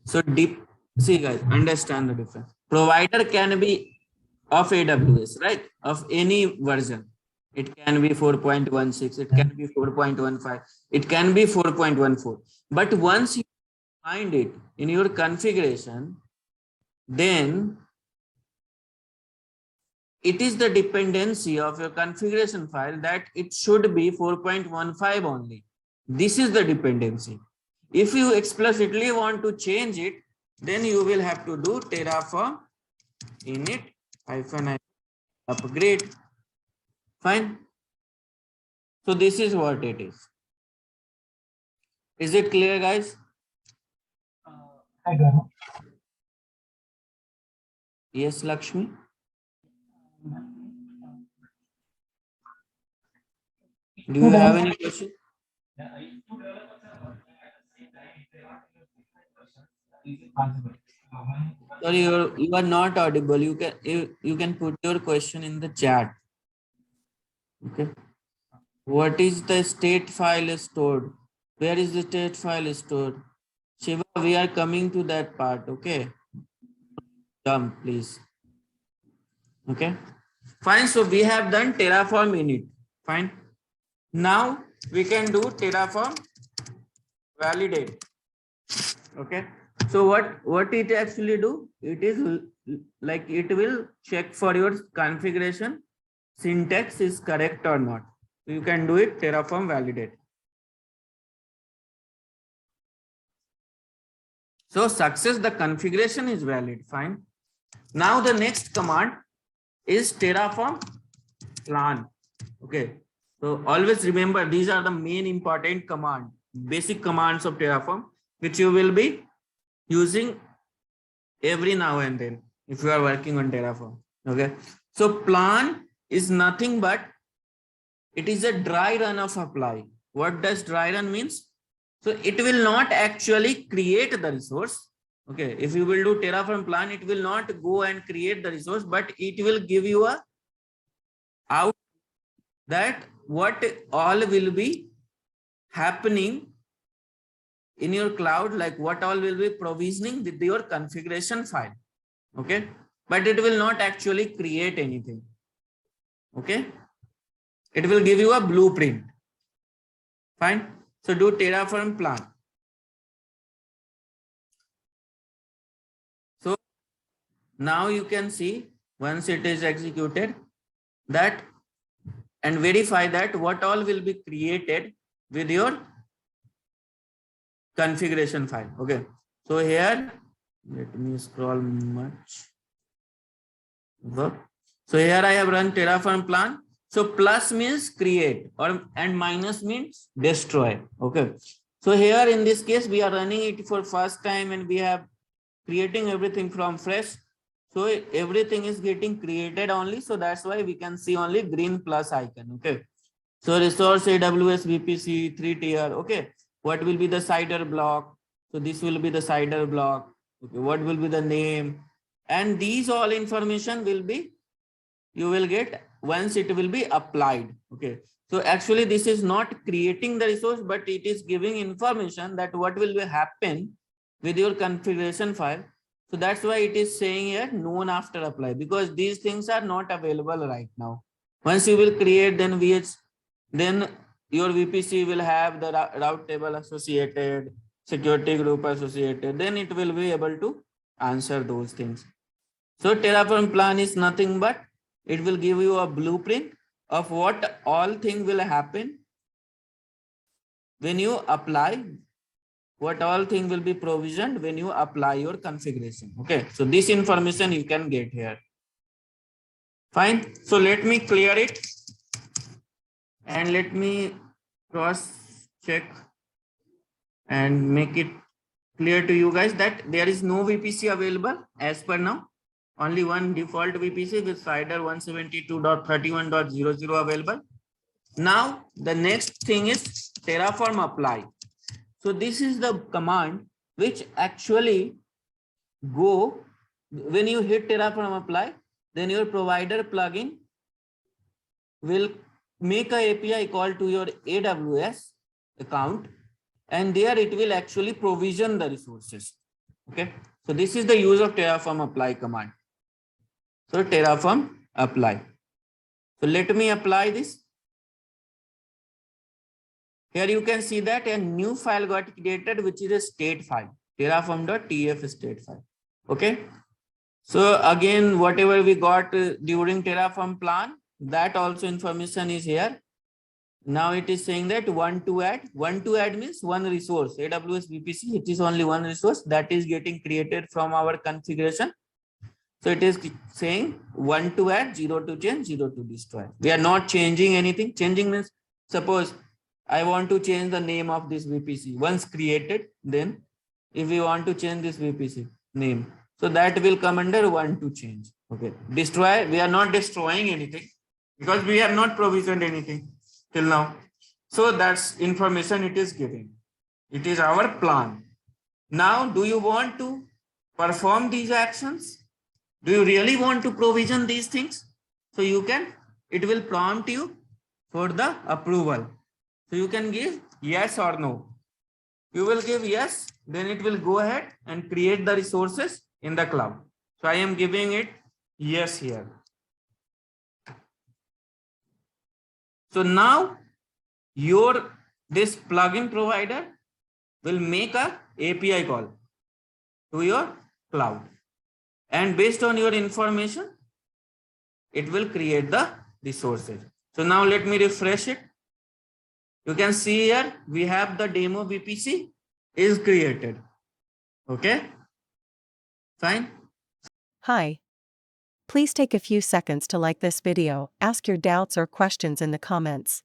So deep, see guys, understand the difference. Provider can be of AWS, right? Of any version. It can be 4.16, it can be 4.15, it can be 4.14. But once you find it in your configuration, then it is the dependency of your configuration file that it should be 4.15 only. This is the dependency. If you explicitly want to change it, then you will have to do Terraform init -i upgrade. Fine. So this is what it is. Is it clear, guys? Yes, Lakshmi. Do you have any question? Sorry, you are not audible. You can put your question in the chat. Okay. What is the state file stored? Where is the state file stored? Shiva, we are coming to that part. Okay. Jump, please. Okay. Fine. So we have done Terraform init. Fine. Now we can do Terraform validate. Okay. So what it actually do? It is like it will check for your configuration syntax is correct or not. You can do it Terraform validate. So success, the configuration is valid. Fine. Now the next command is Terraform plan. Okay. So always remember these are the main important command, basic commands of Terraform, which you will be using every now and then if you are working on Terraform. Okay. So plan is nothing but it is a dry run of apply. What does dry run means? So it will not actually create the resource. Okay. If you will do Terraform plan, it will not go and create the resource, but it will give you a out that what all will be happening in your cloud, like what all will be provisioning with your configuration file. Okay. But it will not actually create anything. Okay. It will give you a blueprint. Fine. So do Terraform plan. So now you can see once it is executed that and verify that what all will be created with your configuration file. Okay. So here, let me scroll much. So here I have run Terraform plan. So plus means create and minus means destroy. Okay. So here in this case, we are running it for first time and we have creating everything from fresh. So everything is getting created only. So that's why we can see only green plus icon. Okay. So resource AWS VPC 3-tier. Okay. What will be the CIDR block? So this will be the CIDR block. Okay. What will be the name? And these all information will be, you will get once it will be applied. Okay. So actually this is not creating the resource, but it is giving information that what will be happen with your configuration file. So that's why it is saying here known after apply, because these things are not available right now. Once you will create, then then your VPC will have the route table associated, security group associated, then it will be able to answer those things. So Terraform plan is nothing but it will give you a blueprint of what all thing will happen when you apply, what all thing will be provisioned when you apply your configuration. Okay. So this information you can get here. Fine. So let me clear it and let me cross check and make it clear to you guys that there is no VPC available as per now. Only one default VPC with CIDR 172.31.00 available. Now the next thing is Terraform apply. So this is the command which actually go when you hit Terraform apply, then your provider plugin will make a API call to your AWS account, and there it will actually provision the resources. Okay, so this is the use of Terraform apply command. So Terraform apply. So let me apply this. Here you can see that a new file got created, which is a state file, terraform.tf state file. Okay. So again, whatever we got during Terraform plan, that also information is here. Now it is saying that one to add means one resource, AWS VPC. It is only one resource that is getting created from our configuration. So it is saying one to add, 0 to change, 0 to destroy. We are not changing anything. Changing means, suppose I want to change the name of this VPC. Once created, then if we want to change this VPC name, so that will come under one to change. Okay. Destroy, we are not destroying anything because we have not provisioned anything till now. So that's information it is giving. It is our plan. Now, do you want to perform these actions? Do you really want to provision these things? So you can, it will prompt you for the approval. So you can give yes or no. You will give yes, then it will go ahead and create the resources in the cloud. So I am giving it yes here. So now this plugin provider will make a API call to your cloud. And based on your information, it will create the resources. So now let me refresh it. You can see here, we have the demo VPC is created. Okay, fine. Hi. Please take a few seconds to like this video, ask your doubts or questions in the comments.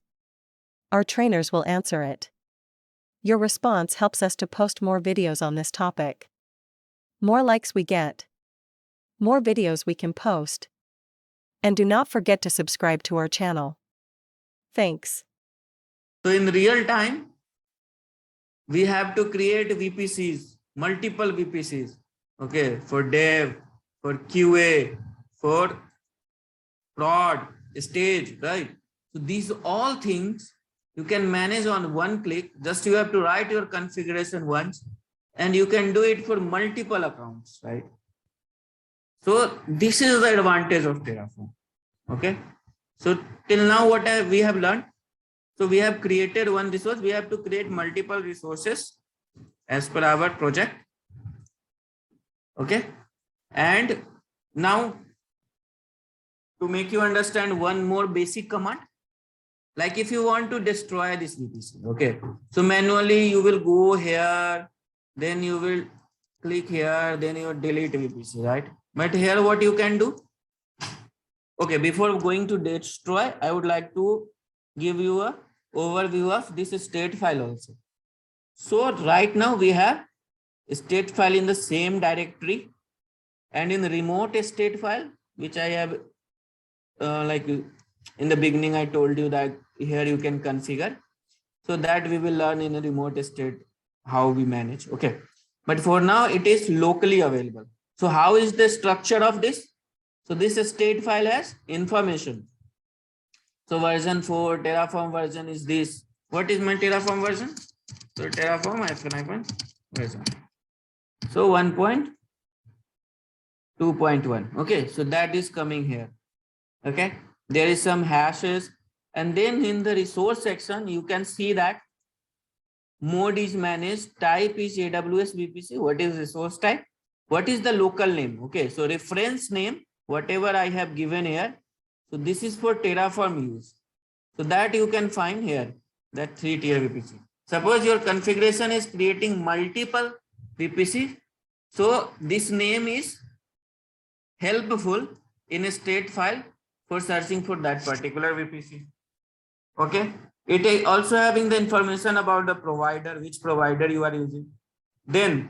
Our trainers will answer it. Your response helps us to post more videos on this topic. More likes we get, more videos we can post. And do not forget to subscribe to our channel. Thanks. So in real time, we have to create VPCs, multiple VPCs. Okay, for dev, for QA, for prod, stage, right? So these all things you can manage on one click. Just you have to write your configuration once and you can do it for multiple accounts, right? So this is the advantage of Terraform. Okay. So till now what we have learned. So we have created one resource. We have to create multiple resources as per our project. Okay. And now to make you understand one more basic command, like if you want to destroy this VPC, okay. So manually you will go here, then you will click here, then you delete VPC, right? But here what you can do. Okay, before going to destroy, I would like to give you a overview of this state file also. So right now we have a state file in the same directory, and in the remote state file, which I have like in the beginning, I told you that here you can configure. So that we will learn in a remote state how we manage. Okay, but for now it is locally available. So how is the structure of this? So this state file has information. So version 4 Terraform version is this. What is my Terraform version? So Terraform version. So 1.2.1. Okay, so that is coming here. Okay, there is some hashes, and then in the resource section you can see that mode is managed, type is AWS VPC. What is resource type? What is the local name? Okay, so reference name, whatever I have given here. So this is for Terraform use. So that you can find here, that 3-tier VPC. Suppose your configuration is creating multiple VPC. So this name is helpful in a state file for searching for that particular VPC. Okay. It is also having the information about the provider, which provider you are using. Then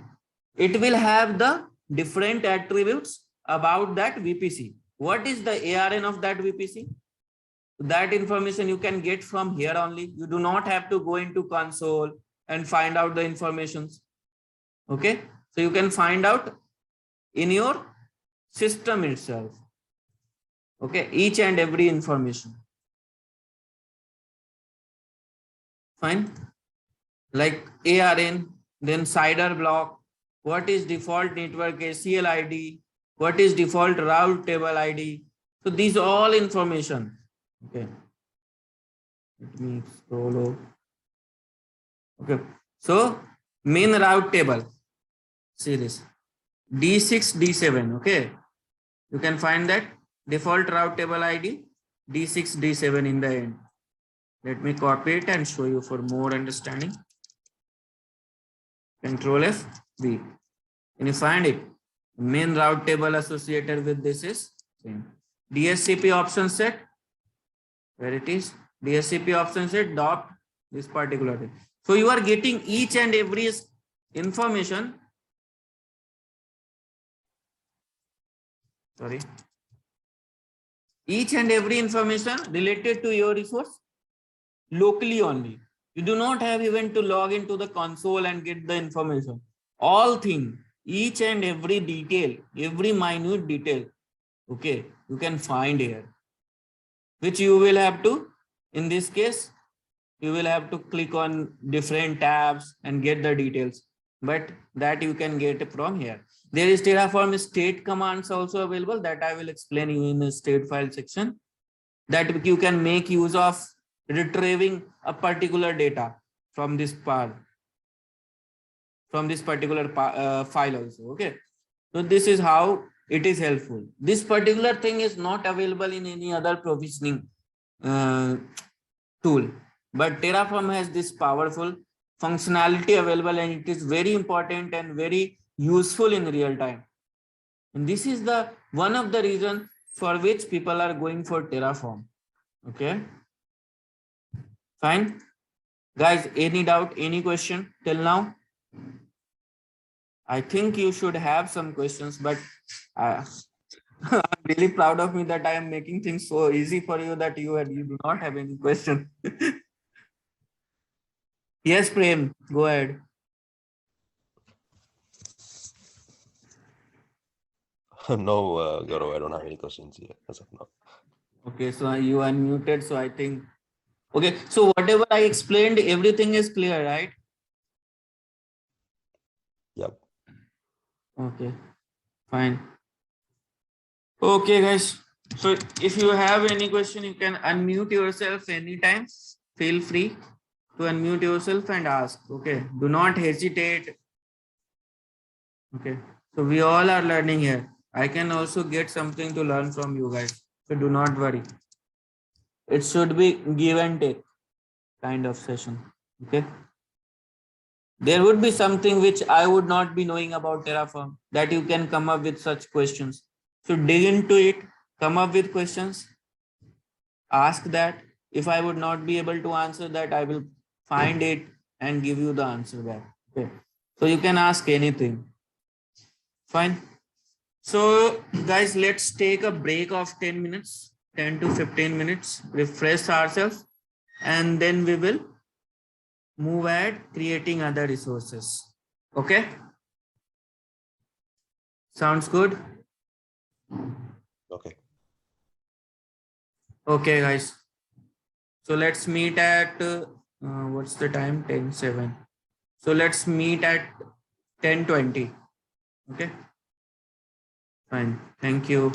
it will have the different attributes about that VPC. What is the ARN of that VPC? That information you can get from here only. You do not have to go into console and find out the informations. Okay. So you can find out in your system itself. Okay. Each and every information. Fine. Like ARN, then CIDR block, what is default network ACL ID, what is default route table ID. So these all information. Okay. Let me scroll over. Okay. So main route table series D6, D7. Okay. You can find that default route table ID D6, D7 in the end. Let me copy it and show you for more understanding. Control F, V. Can you find it? Main route table associated with this is same. DSCP option set, where it is? DSCP option set dot this particular thing. So you are getting each and every information. Sorry. Each and every information related to your resource locally only. You do not have even to log into the console and get the information. All thing, each and every detail, every minute detail, okay, you can find here, which you will have to, in this case, you will have to click on different tabs and get the details, but that you can get from here. There is Terraform state commands also available that I will explain you in the state file section, that you can make use of retrieving a particular data from this part, from this particular file also. Okay, so this is how it is helpful. This particular thing is not available in any other provisioning tool, but Terraform has this powerful functionality available, and it is very important and very useful in real time. And this is the one of the reasons for which people are going for Terraform. Okay, fine. Guys, any doubt, any question till now? I think you should have some questions, but I'm really proud of me that I am making things so easy for you that you do not have any question. Yes, Prem, go ahead. No, Gaurav, I don't have any questions here as of now. Okay, so you unmuted, so I think, okay, so whatever I explained, everything is clear, right? Yep. Okay, fine. Okay, guys, so if you have any question, you can unmute yourself anytime. Feel free to unmute yourself and ask. Okay, do not hesitate. Okay, so we all are learning here. I can also get something to learn from you guys, so do not worry. It should be give and take kind of session. Okay, there would be something which I would not be knowing about Terraform, that you can come up with such questions. So dig into it, come up with questions, ask that. If I would not be able to answer that, I will find it and give you the answer back. Okay, so you can ask anything. Fine. So guys, let's take a break of 10 minutes, 10 to 15 minutes, refresh ourselves, and then we will move at creating other resources. Okay, sounds good. Okay. Okay, guys, so let's meet at what's the time? 10:07. So let's meet at 10:20. Okay, fine, thank you.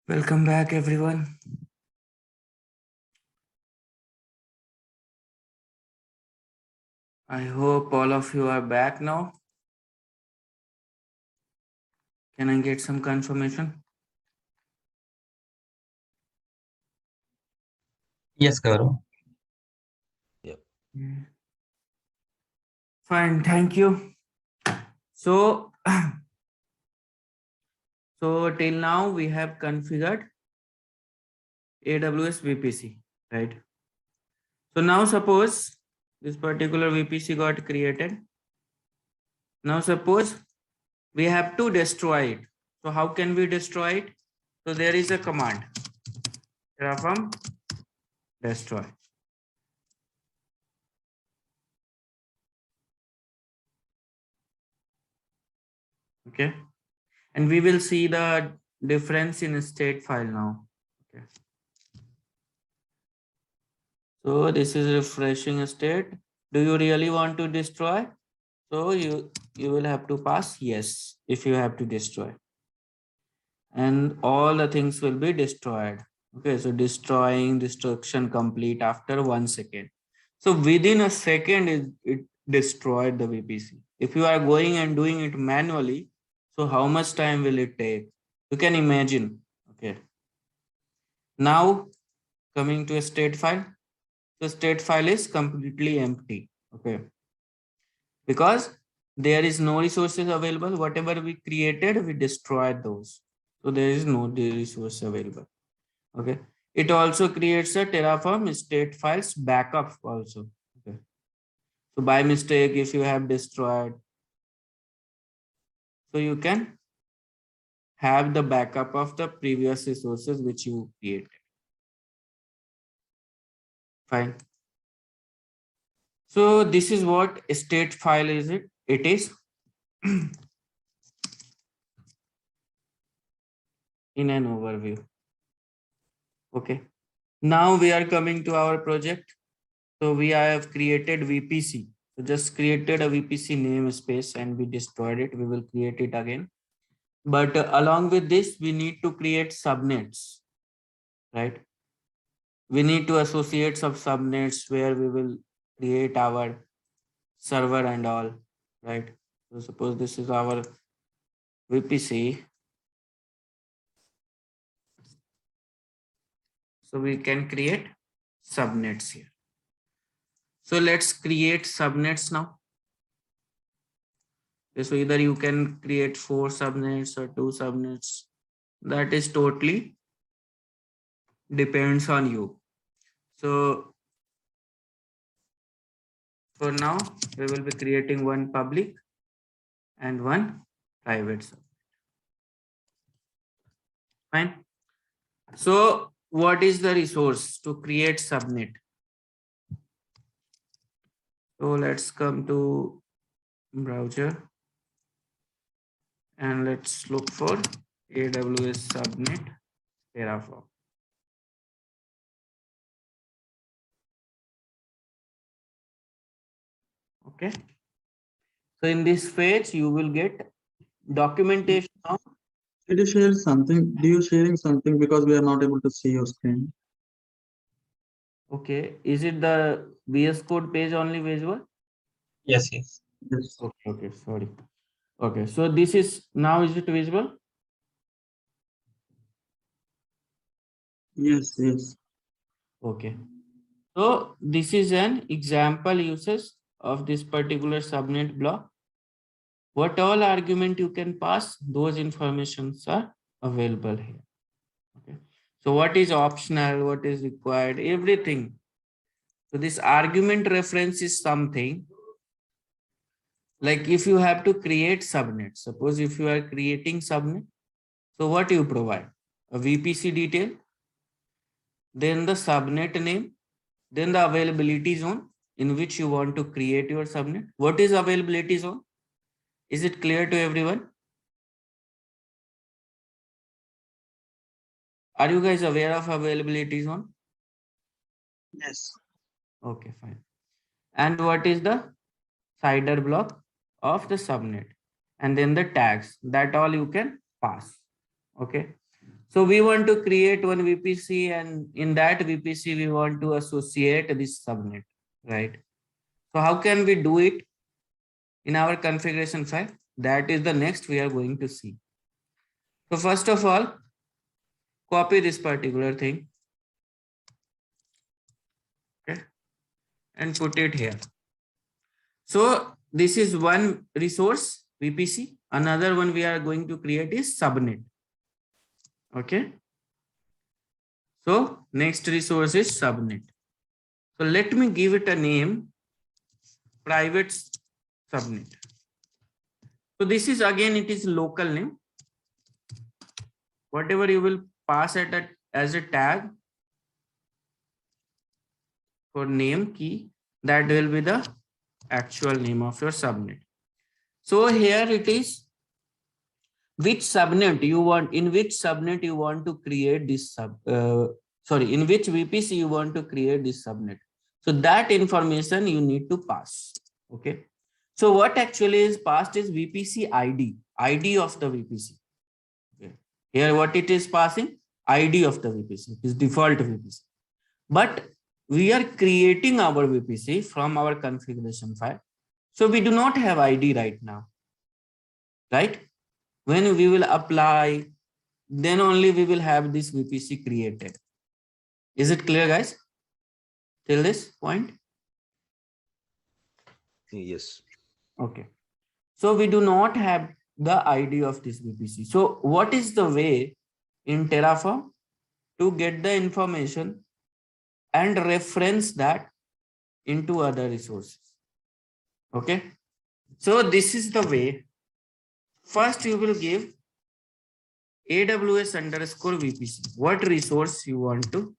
Welcome back, everyone. I hope all of you are back now. Can I get some confirmation? Yes, Gaurav. Yep. Fine, thank you. So, so till now we have configured AWS VPC, right? So now suppose this particular VPC got created. Now suppose we have to destroy it. So how can we destroy it? So there is a command, Terraform destroy. Okay. And we will see the difference in state file now. Okay. So this is refreshing state. Do you really want to destroy? So you will have to pass yes if you have to destroy. And all the things will be destroyed. Okay, so destruction complete after 1 second. So within a second it destroyed the VPC. If you are going and doing it manually, so how much time will it take? You can imagine. Okay. Now coming to a state file. The state file is completely empty. Okay. Because there is no resources available. Whatever we created, we destroyed those. So there is no resource available. Okay. It also creates a Terraform state files backup also. Okay. So by mistake, if you have destroyed, so you can have the backup of the previous resources which you created. Fine. So this is what a state file is. It is in an overview. Okay. Now we are coming to our project. So we have created VPC. So just created a VPC namespace and we destroyed it. We will create it again. But along with this, we need to create subnets, right? We need to associate some subnets where we will create our server and all, right? So suppose this is our VPC. So we can create subnets here. So let's create subnets now. So either you can create 4 subnets or 2 subnets. That is totally depends on you. So for now, we will be creating one public and one private subnet. Fine. So what is the resource to create subnet? So let's come to browser and let's look for AWS subnet Terraform. Okay. So in this page, you will get documentation of. Did you share something? Do you sharing something because we are not able to see your screen? Okay. Is it the VS Code page only visible? Yes, yes. Yes. Okay. Okay. Sorry. Okay. So this is now, is it visible? Yes. Yes. Okay. So this is an example usage of this particular subnet block. What all argument you can pass, those informations are available here. Okay. So what is optional, what is required, everything. So this argument reference is something like if you have to create subnet, suppose if you are creating subnet, so what you provide? A VPC detail, then the subnet name, then the availability zone in which you want to create your subnet. What is availability zone? Is it clear to everyone? Are you guys aware of availability zone? Yes. Okay, fine. And what is the CIDR block of the subnet? And then the tags, that all you can pass. Okay. So we want to create one VPC, and in that VPC, we want to associate this subnet, right? So how can we do it in our configuration file? That is the next we are going to see. So first of all, copy this particular thing, okay, and put it here. So this is one resource VPC. Another one we are going to create is subnet. Okay. So next resource is subnet. So let me give it a name, private subnet. So this is again, it is local name. Whatever you will pass it as a tag for name key, that will be the actual name of your subnet. So here it is, which subnet you want, in which subnet you want to create this in which VPC you want to create this subnet. So that information you need to pass. Okay. So what actually is passed is VPC ID of the VPC. Okay. Here what it is passing, ID of the VPC, it is default VPC. But we are creating our VPC from our configuration file. So we do not have ID right now, right? When we will apply, then only we will have this VPC created. Is it clear, guys? Till this point? Yes. Okay. So we do not have the ID of this VPC. So what is the way in Terraform to get the information and reference that into other resources? Okay. So this is the way. First, you will give AWS_VPC, what resource you want to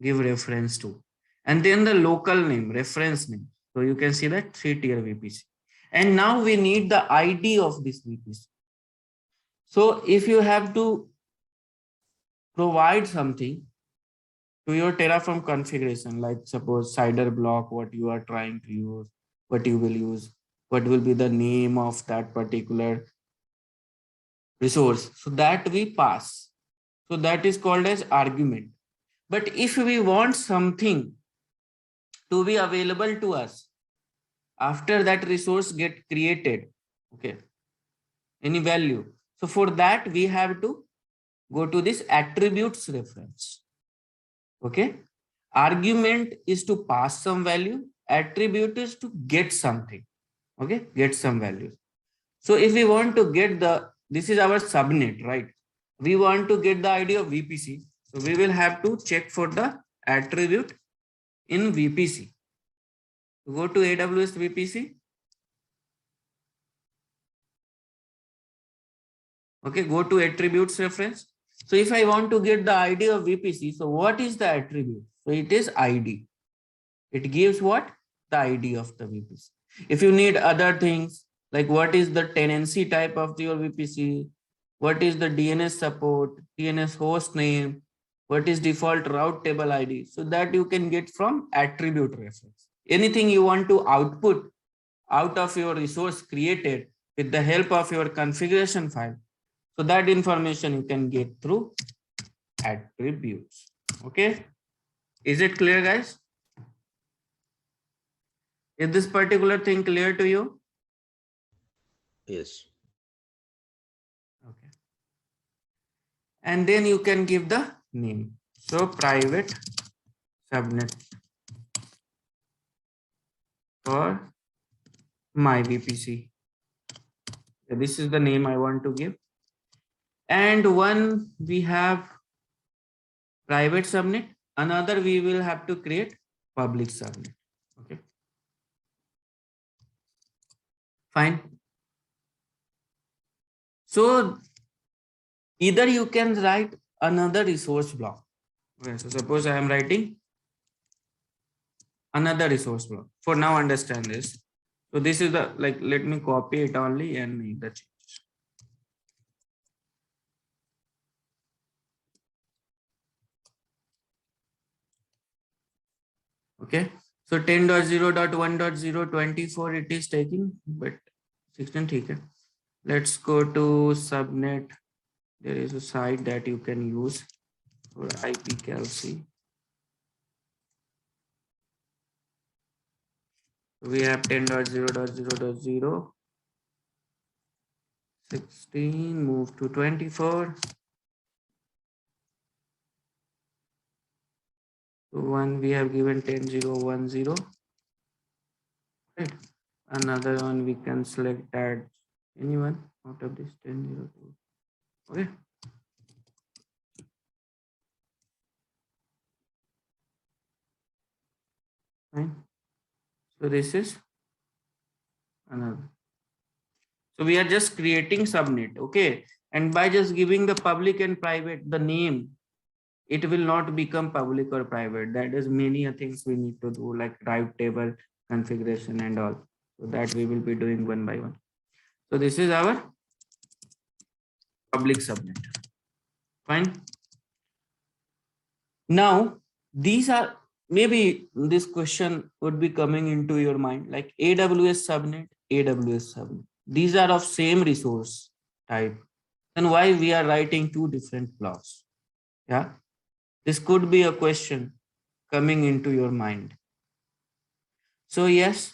give reference to, and then the local name, reference name. So you can see that 3-tier VPC. And now we need the ID of this VPC. So if you have to provide something to your Terraform configuration, like suppose CIDR block, what you are trying to use, what you will use, what will be the name of that particular resource, so that we pass. So that is called as argument. But if we want something to be available to us after that resource get created, okay, any value, so for that we have to go to this attributes reference. Okay, argument is to pass some value, attribute is to get something. Okay, get some value. So if we want to get this is our subnet, right? We want to get the ID of VPC. So we will have to check for the attribute in VPC. Go to AWS VPC. Okay, go to attributes reference. So if I want to get the ID of VPC, so what is the attribute? So it is ID. It gives what? The ID of the VPC. If you need other things, like what is the tenancy type of your VPC, what is the DNS support, DNS host name, what is default route table ID, so that you can get from attribute reference. Anything you want to output out of your resource created with the help of your configuration file, so that information you can get through attributes. Okay, is it clear, guys? Is this particular thing clear to you? Yes. Okay. And then you can give the name. So private subnet for my VPC. So this is the name I want to give. And one we have private subnet, another we will have to create public subnet. Okay. Fine. So either you can write another resource block. Okay, so suppose I am writing another resource block. For now, understand this. So this is the, like, let me copy it only and make the changes. Okay. So 10.0.1.0.24 it is taking, but 16 okay. Let's go to subnet there is a site that you can use for IP calc. We have 10.0.0.0, 16, move to 24. So one we have given 10.0.1.0. Right. Another one we can select that anyone out of this 10.0.2. Okay. Fine. So this is another. So we are just creating subnet, okay? And by just giving the public and private the name, it will not become public or private. That is many things we need to do, like route table configuration and all. So that we will be doing one by one. So this is our public subnet. Fine. Now these are, maybe this question would be coming into your mind, like AWS subnet, AWS subnet. These are of same resource type. Then why we are writing two different blocks? Yeah, this could be a question coming into your mind. So yes,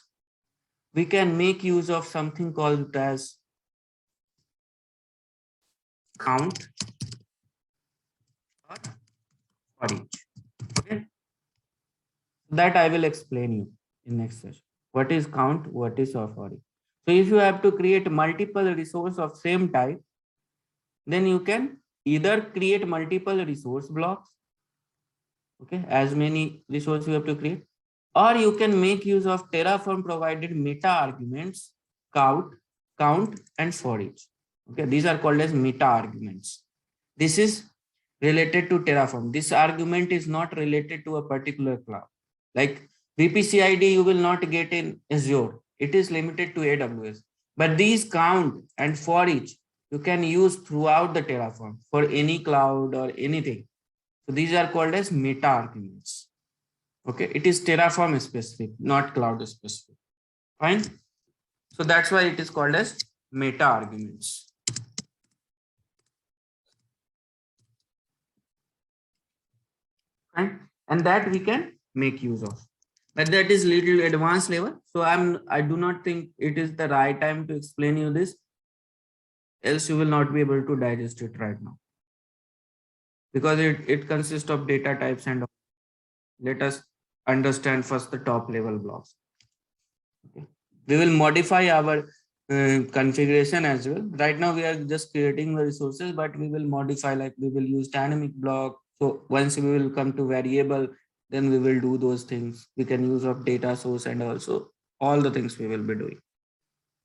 we can make use of something called as count or for each. Okay, that I will explain you in next session. What is count, what is for each. So if you have to create multiple resource of same type, then you can either create multiple resource blocks, okay, as many resources you have to create, or you can make use of Terraform provided meta arguments, count, and for each. Okay, these are called as meta arguments. This is related to Terraform. This argument is not related to a particular cloud. Like VPC ID, you will not get in Azure. It is limited to AWS. But these count and for each, you can use throughout the Terraform for any cloud or anything. So these are called as meta arguments. Okay, it is Terraform specific, not cloud specific. Fine. So that's why it is called as meta arguments. Fine. And that we can make use of. But that is little advanced level. So I do not think it is the right time to explain you this. Else you will not be able to digest it right now. Because it consists of data types and all. Let us understand first the top level blocks. Okay. We will modify our configuration as well. Right now we are just creating the resources, but we will modify, like we will use dynamic block. So once we will come to variable, then we will do those things. We can use of data source and also all the things we will be doing.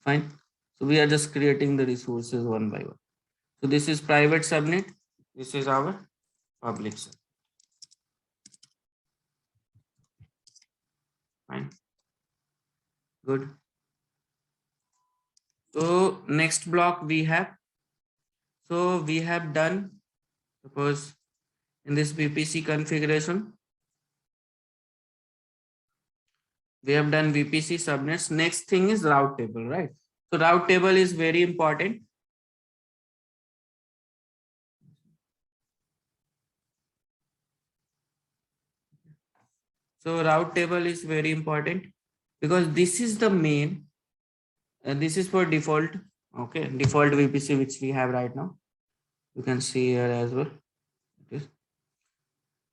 Fine. So we are just creating the resources one by one. So this is private subnet. This is our public subnet. Fine. Good. So next block we have. So we have done, suppose in this VPC configuration, we have done VPC subnets. Next thing is route table, right? So route table is very important. So route table is very important because this is the main, and this is for default, okay, default VPC which we have right now. You can see here as well.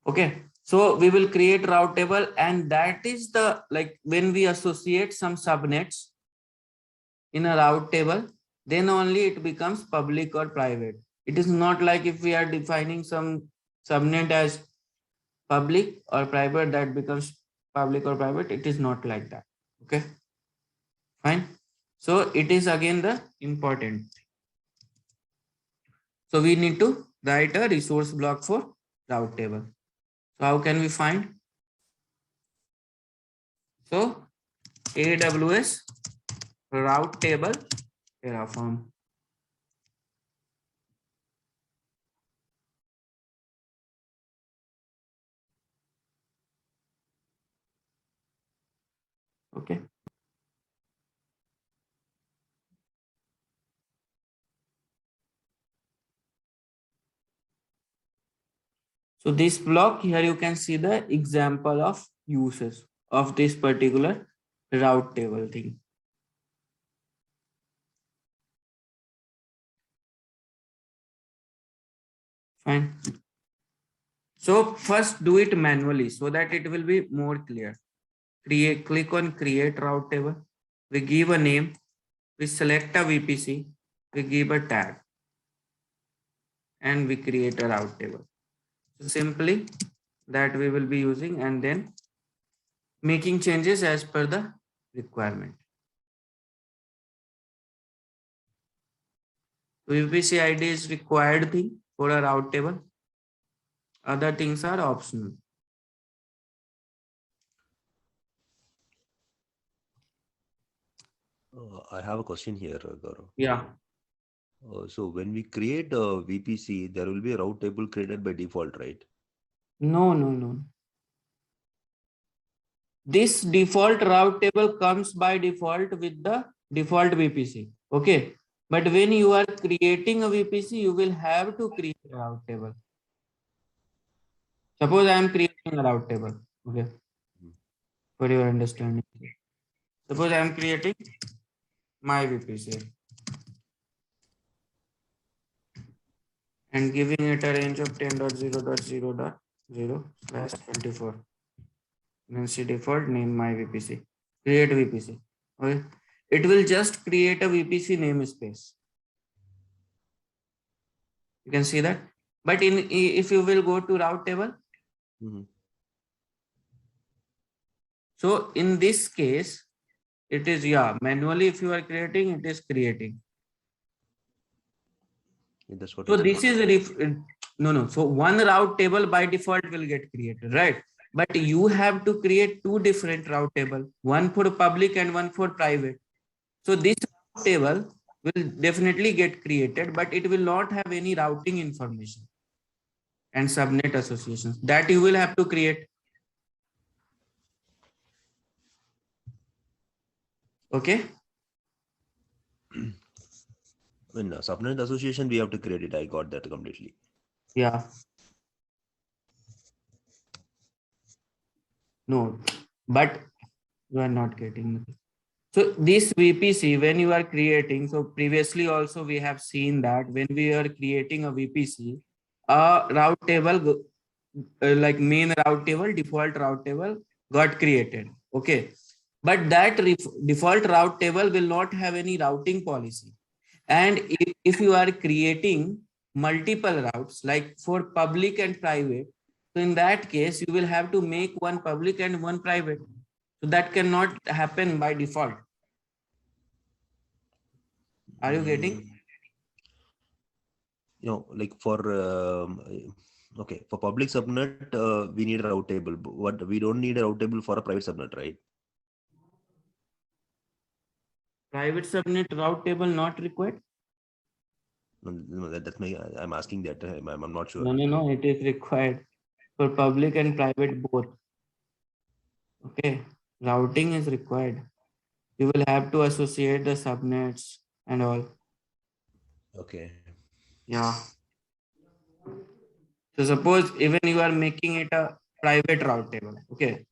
Okay, so we will create route table, and that is the, like when we associate some subnets in a route table, then only it becomes public or private. It is not like if we are defining some subnet as public or private, that becomes public or private. It is not like that. Okay, fine. So it is again the important. So we need to write a resource block for route table. So how can we find? So AWS route table Terraform. Okay. So this block here, you can see the example of uses of this particular route table thing. Fine. So first do it manually so that it will be more clear. Click on create route table. We give a name. We select a VPC. We give a tag. And we create a route table. So simply that we will be using and then making changes as per the requirement. VPC ID is required thing for a route table. Other things are optional. I have a question here, Gaurav. Yeah. So when we create a VPC, there will be a route table created by default, right? No. This default route table comes by default with the default VPC. Okay. But when you are creating a VPC, you will have to create a route table. Suppose I am creating a route table. Okay. For your understanding. Suppose I am creating my VPC and giving it a range of 10.0.0.0/24. Then see default name my VPC. Create VPC. Okay. It will just create a VPC namespace. You can see that. But if you will go to route table, so in this case, it is manually if you are creating, it is creating. That's what. So this is no. So one route table by default will get created, right? But you have to create two different route table, one for public and one for private. So this route table will definitely get created, but it will not have any routing information and subnet associations that you will have to create. Okay. In subnet association, we have to create it. I got that completely. Yeah. No, but you are not getting it. So this VPC, when you are creating, so previously also we have seen that when we are creating a VPC, a route table, like main route table, default route table got created. Okay. But that default route table will not have any routing policy. And if you are creating multiple routes, like for public and private, so in that case, you will have to make one public and one private. So that cannot happen by default. Are you getting? Like for okay, for public subnet, we need a route table, but we don't need a route table for a private subnet, right? Private subnet route table not required? No, that's my. I'm asking that. I'm not sure. No. It is required for public and private both. Okay. Routing is required. You will have to associate the subnets and all. Okay. Yeah. So suppose even you are making it a private route table. Okay.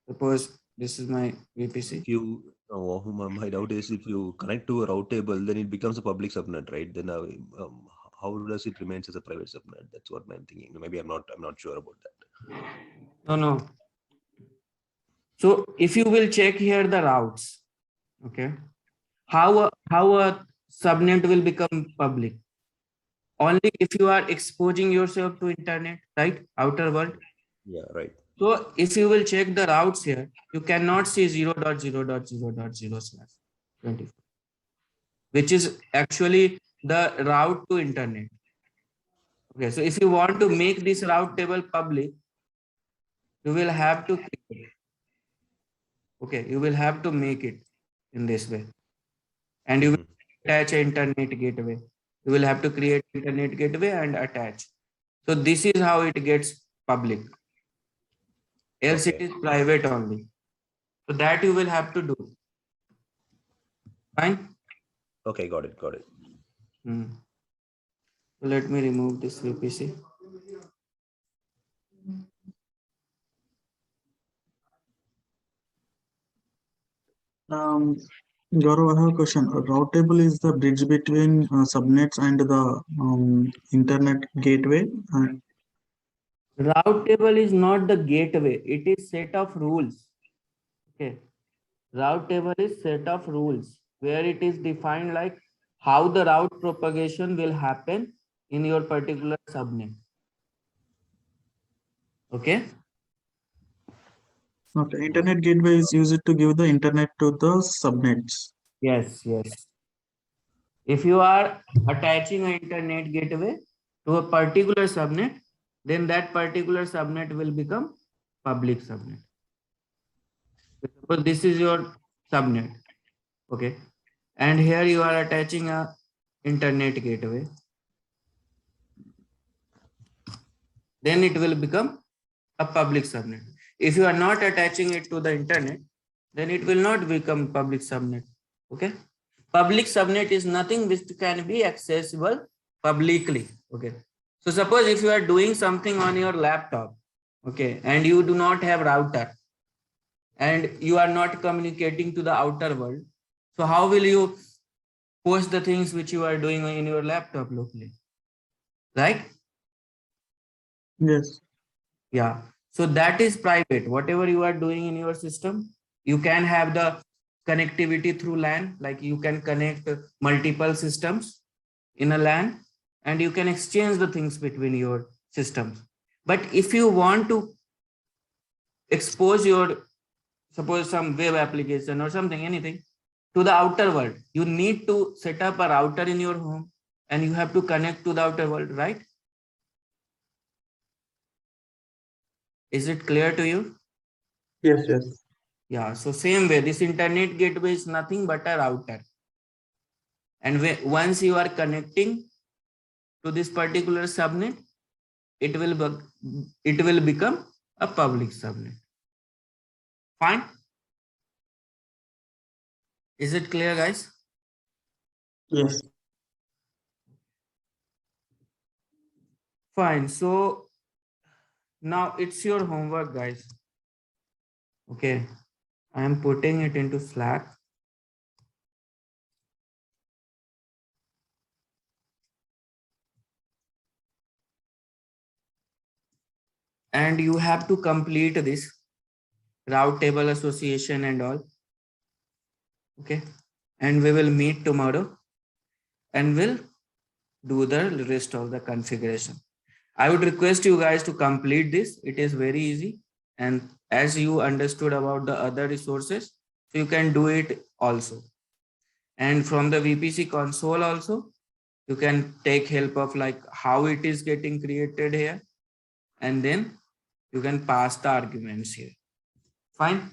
Suppose this is my VPC. If you, my doubt is if you connect to a route table, then it becomes a public subnet, right? Then how does it remain as a private subnet? That's what I'm thinking. Maybe I'm not sure about that. No. So if you will check here the routes, okay, how a subnet will become public? Only if you are exposing yourself to internet, right? Outer world. Yeah, right. So if you will check the routes here, you cannot see 0.0.0.0/24, which is actually the route to internet. Okay, so if you want to make this route table public, you will have to create it. Okay, you will have to make it in this way, and you will attach an internet gateway. You will have to create internet gateway and attach. So this is how it gets public. Else it is private only. So that you will have to do. Fine. Okay, got it. So let me remove this VPC. Gaurav, I have a question. A route table is the bridge between subnets and the internet gateway. And Route table is not the gateway, it is set of rules. Okay. Route table is set of rules where it is defined like how the route propagation will happen in your particular subnet. Okay. okay, internet gateway is used to give the internet to the subnets. Yes, yes. If you are attaching an internet gateway to a particular subnet, then that particular subnet will become public subnet. Suppose this is your subnet, okay, and here you are attaching a internet gateway, then it will become a public subnet. If you are not attaching it to the internet, then it will not become public subnet. Okay. Public subnet is nothing which can be accessible publicly. Okay. So suppose if you are doing something on your laptop, okay, and you do not have router and you are not communicating to the outer world. So how will you post the things which you are doing in your laptop locally? Right? Yes. Yeah. So that is private. Whatever you are doing in your system, you can have the connectivity through LAN, like you can connect multiple systems in a LAN and you can exchange the things between your systems. But if you want to expose your, suppose some web application or something, anything to the outer world, you need to set up a router in your home and you have to connect to the outer world, right? Is it clear to you? Yes, yes. Yeah, so same way, this internet gateway is nothing but a router. And once you are connecting to this particular subnet, it will become a public subnet. Fine. Is it clear, guys? Yes. Fine. So now it's your homework, guys. Okay. I am putting it into Slack. And you have to complete this route table association and all. Okay. And we will meet tomorrow and we'll do the rest of the configuration. I would request you guys to complete this. It is very easy. And as you understood about the other resources, so you can do it also. And from the VPC console also, you can take help of like how it is getting created here. And then you can pass the arguments here. Fine.